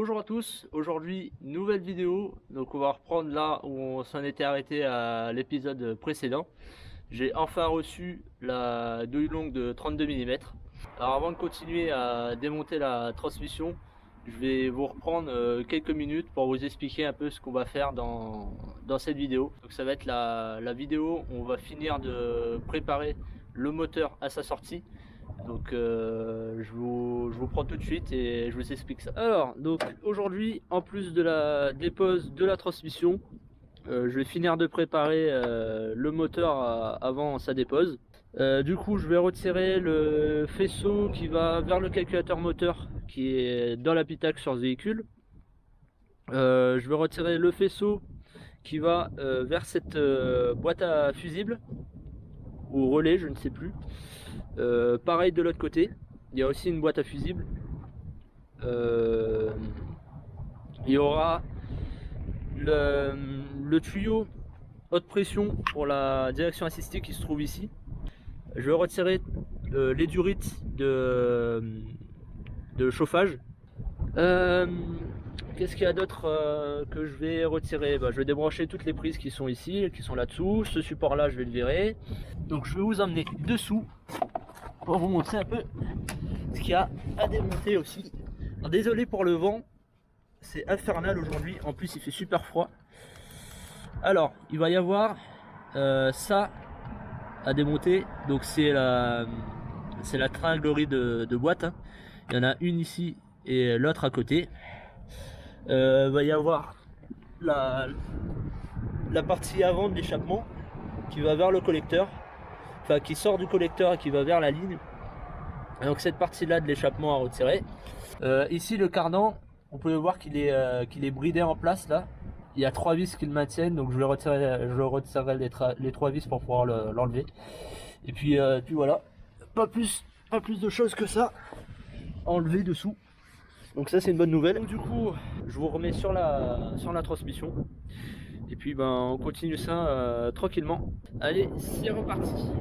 bonjour à tous, aujourd'hui nouvelle vidéo, donc on va reprendre là où on s'en était arrêté à l'épisode précédent. J'ai enfin reçu la douille longue de 32 mm. Alors avant de continuer à démonter la transmission, je vais vous reprendre quelques minutes pour vous expliquer un peu ce qu'on va faire dans cette vidéo. Donc ça va être la vidéo où on va finir de préparer le moteur à sa sortie. Donc je vous prends tout de suite et je vous explique ça. Alors donc aujourd'hui, en plus de la dépose de la transmission, je vais finir de préparer le moteur avant sa dépose. Du coup je vais retirer le faisceau qui va vers le calculateur moteur qui est dans l'habitacle sur ce véhicule. Je vais retirer le faisceau qui va vers cette boîte à fusible ou relais, je ne sais plus. Pareil de l'autre côté, il y a aussi une boîte à fusible. Il y aura le tuyau haute pression pour la direction assistée qui se trouve ici. Je vais retirer les durites de chauffage. Qu'est-ce qu'il y a d'autre que je vais retirer? Je vais débrancher toutes les prises qui sont ici, qui sont là-dessous. Ce support là je vais le virer. Donc je vais vous emmener dessous pour vous montrer un peu ce qu'il y a à démonter aussi. Alors, désolé pour le vent, c'est infernal aujourd'hui, en plus il fait super froid. Alors il va y avoir ça à démonter, donc c'est la tringlerie de boîte, hein. Il y en a une ici et l'autre à côté. Va y avoir la partie avant de l'échappement qui va vers le collecteur, enfin qui sort du collecteur et qui va vers la ligne. Et donc cette partie là de l'échappement à retirer. Ici le cardan, on peut voir qu'il est bridé en place là. Il y a 3 vis qui le maintiennent, donc je retirerai les 3 vis pour pouvoir l'enlever. Et puis voilà, pas plus de choses que ça enlever dessous. Donc ça c'est une bonne nouvelle. Donc du coup je vous remets sur la transmission. Et puis on continue ça tranquillement. Allez, c'est reparti.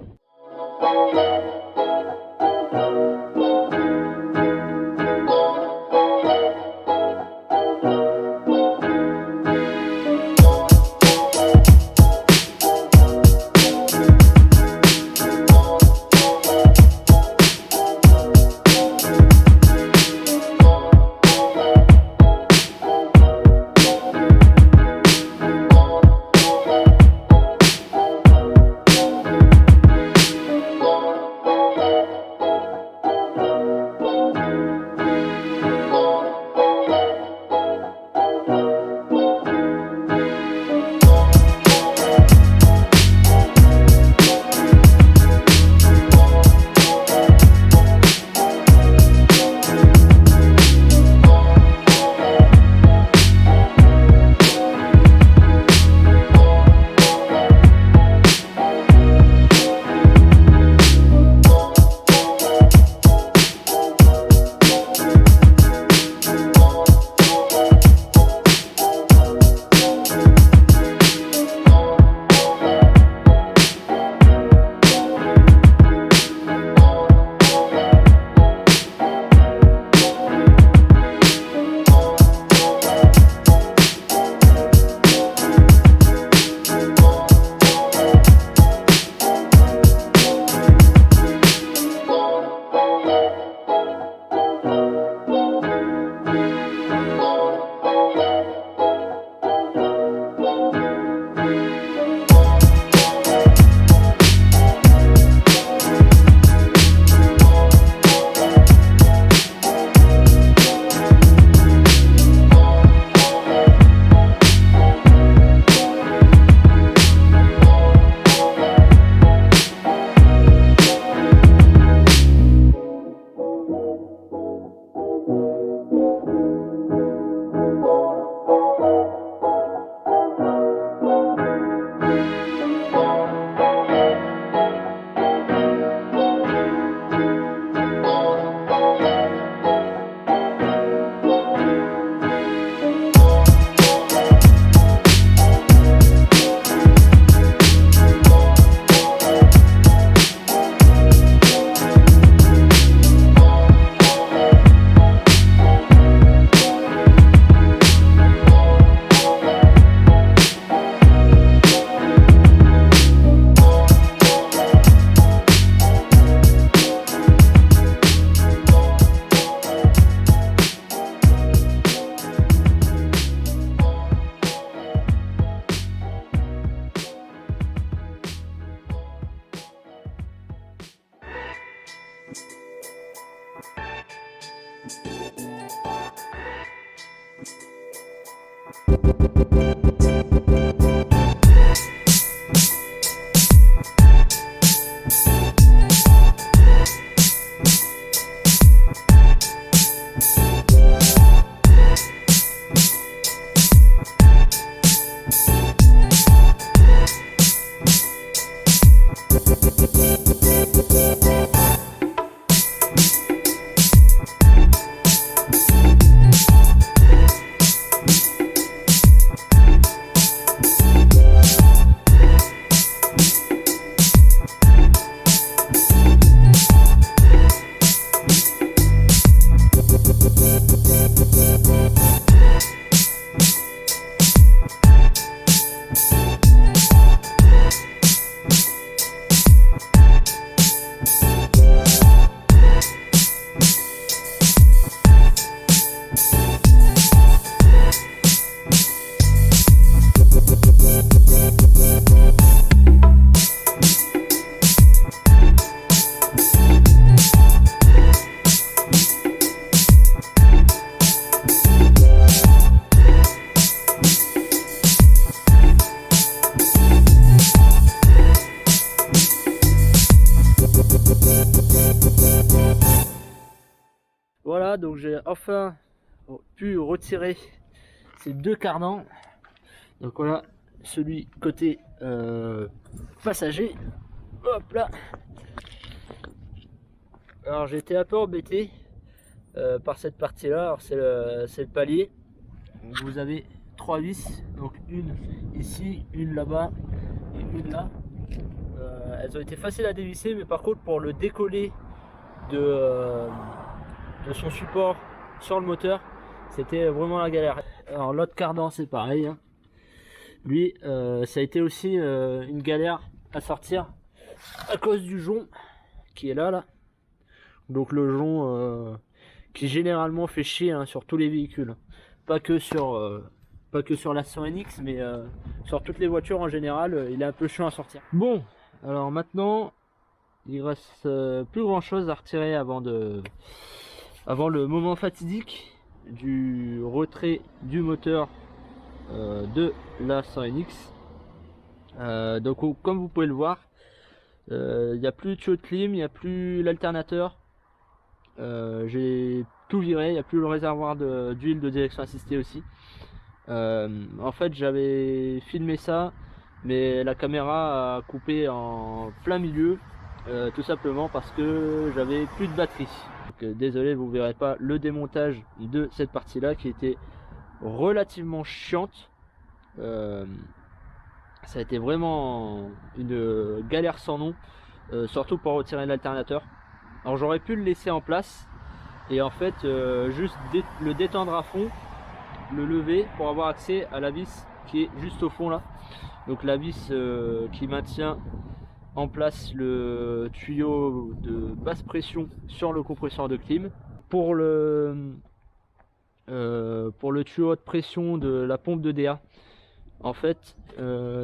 enfin pu retirer ces deux cardans. Donc voilà, celui côté passager. Hop là. Alors j'ai été un peu embêté par cette partie là. Alors c'est le palier. Vous avez 3 vis, donc une ici, une là-bas et une là. Elles ont été faciles à dévisser, mais par contre pour le décoller de son support sur le moteur, c'était vraiment la galère. Alors l'autre cardan c'est pareil, hein. Lui ça a été aussi une galère à sortir à cause du jonc qui est là. Donc le jonc qui généralement fait chier, hein, sur tous les véhicules, pas que sur la 100NX, mais sur toutes les voitures en général, il est un peu chiant à sortir. Bon, alors maintenant il reste plus grand chose à retirer avant le moment fatidique du retrait du moteur de la 100NX. Donc comme vous pouvez le voir, il n'y a plus de tuyau de clim, il n'y a plus l'alternateur. J'ai tout viré, il n'y a plus le réservoir d'huile de direction assistée aussi. En fait j'avais filmé ça, mais la caméra a coupé en plein milieu, tout simplement parce que j'avais plus de batterie. Donc, désolé, vous verrez pas le démontage de cette partie là qui était relativement chiante. Ça a été vraiment une galère sans nom, surtout pour retirer l'alternateur. Alors j'aurais pu le laisser en place et en fait juste le détendre à fond, le lever pour avoir accès à la vis qui est juste au fond là. Donc la vis qui maintient en place le tuyau de basse pression sur le compresseur de clim. Pour le tuyau haute pression de la pompe de DA, en fait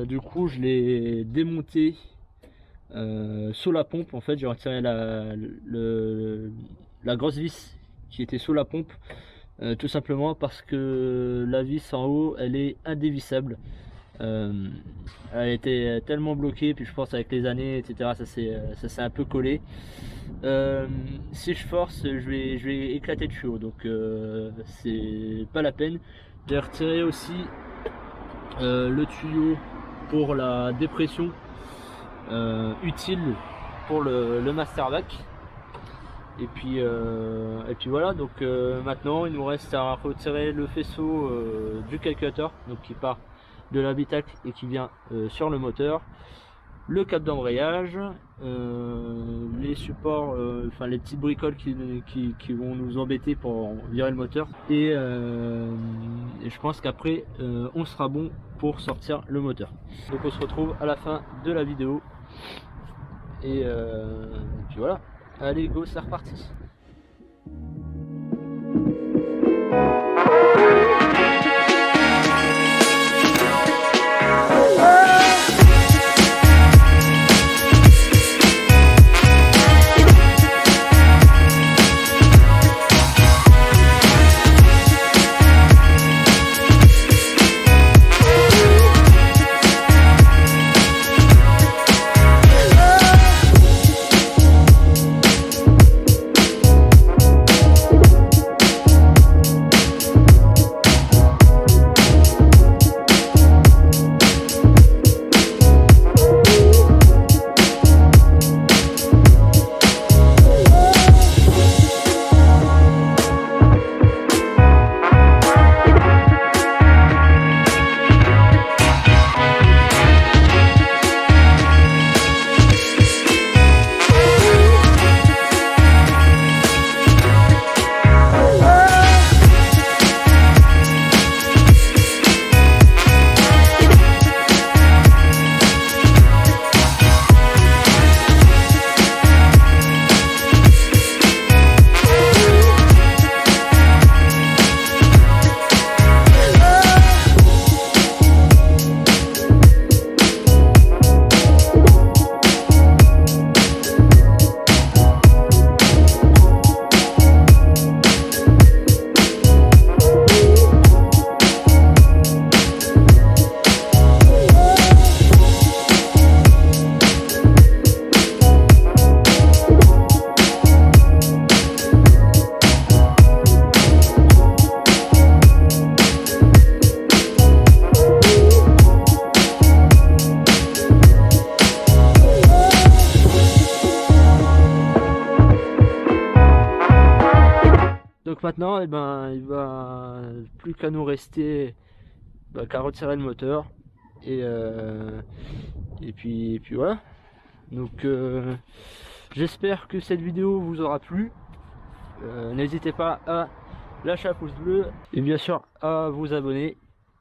du coup je l'ai démonté sous la pompe. En fait j'ai retiré la grosse vis qui était sous la pompe, tout simplement parce que la vis en haut elle est indévissable. Elle était tellement bloquée, puis je pense avec les années etc ça s'est un peu collé. Si je force je vais éclater le tuyau, donc c'est pas la peine. J'ai retiré aussi le tuyau pour la dépression utile pour le master vac. Et puis voilà, donc maintenant il nous reste à retirer le faisceau du calculateur, donc qui part de l'habitacle et qui vient sur le moteur, le cap d'embrayage, les supports, enfin les petites bricoles qui vont nous embêter pour virer le moteur, et je pense qu'après on sera bon pour sortir le moteur. Donc on se retrouve à la fin de la vidéo et puis voilà, allez go, c'est reparti. maintenant, eh ben, il va plus qu'à nous rester qu'à retirer le moteur. Et puis voilà. Donc j'espère que cette vidéo vous aura plu. N'hésitez pas à lâcher un pouce bleu et bien sûr à vous abonner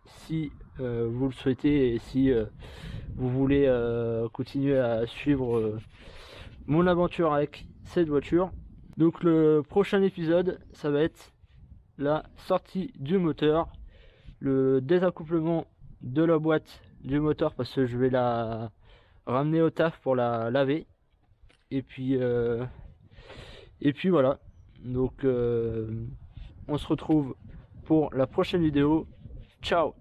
si vous le souhaitez et si vous voulez continuer à suivre mon aventure avec cette voiture. Donc le prochain épisode, ça va être la sortie du moteur, le désaccouplement de la boîte du moteur parce que je vais la ramener au taf pour la laver. Et puis voilà. Donc on se retrouve pour la prochaine vidéo. Ciao.